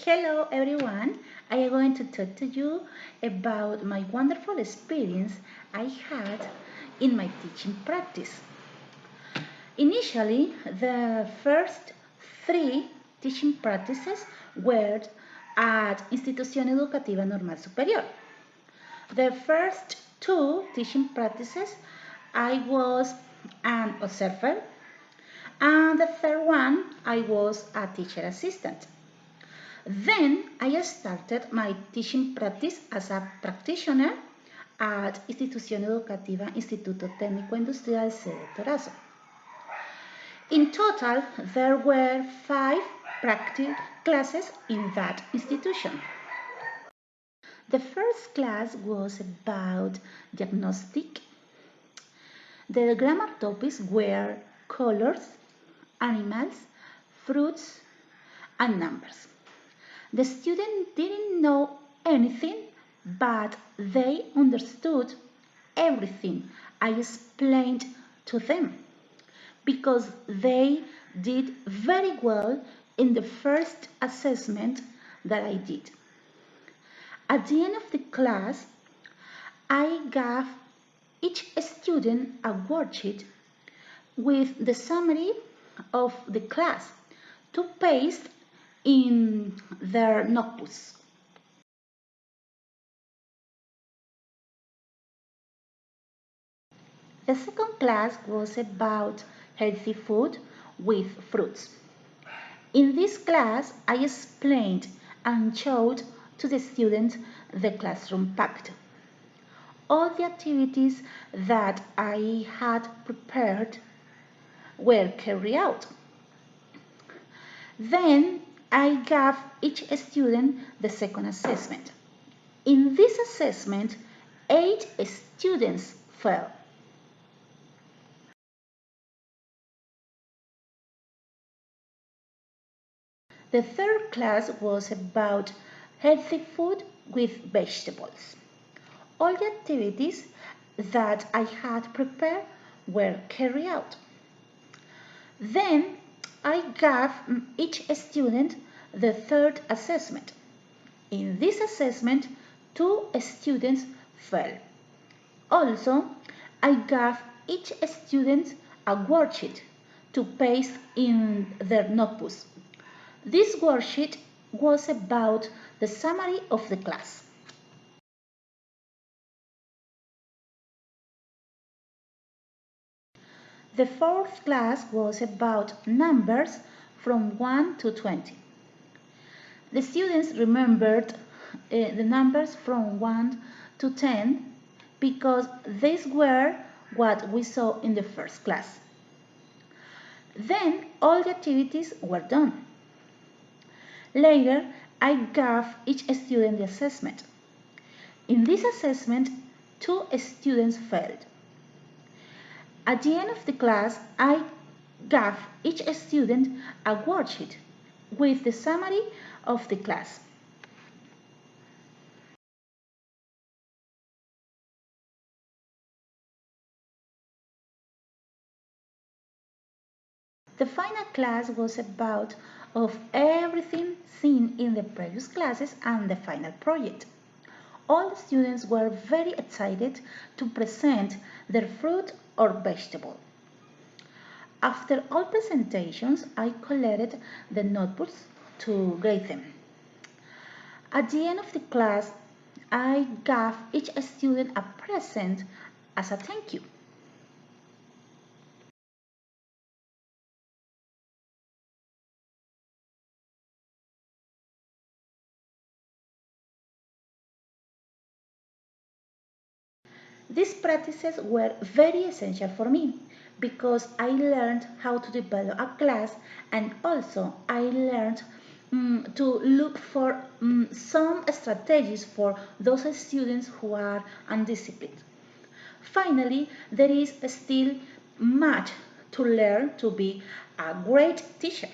Hello everyone, I am going to talk to you about my wonderful experience I had in my teaching practice. Initially, the first 3 teaching practices were at Institución Educativa Normal Superior. The first 2 teaching practices I was an observer, and the third one I was a teacher assistant. Then I started my teaching practice as a practitioner at Institución Educativa Instituto Técnico Industrial Sede Torazo. In total, there were 5 practice classes in that institution. The first class was about diagnostic. The grammar topics were colors, animals, fruits, and numbers. The students didn't know anything, but they understood everything I explained to them because they did very well in the first assessment that I did. At the end of the class, I gave each student a worksheet with the summary of the class to paste in their notebooks. The second class was about healthy food with fruits. In this class, I explained and showed to the students the classroom packed. All the activities that I had prepared were carried out. Then I gave each student the second assessment. In this assessment, 8 students failed. The third class was about healthy food with vegetables. All the activities that I had prepared were carried out. Then I gave each student the third assessment. In this assessment, 2 students failed. Also, I gave each student a worksheet to paste in their notebooks. This worksheet was about the summary of the class. The fourth class was about numbers from 1 to 20. The students remembered the numbers from 1 to 10 because these were what we saw in the first class. Then all the activities were done. Later, I gave each student the assessment. In this assessment, 2 students failed. At the end of the class, I gave each student a worksheet with the summary of the class. The final class was about of everything seen in the previous classes and the final project. All the students were very excited to present their fruit or vegetable. After all presentations, I collected the notebooks to grade them. At the end of the class, I gave each student a present as a thank you. These practices were very essential for me because I learned how to develop a class, and also I learned to look for some strategies for those students who are undisciplined. Finally, there is still much to learn to be a great teacher.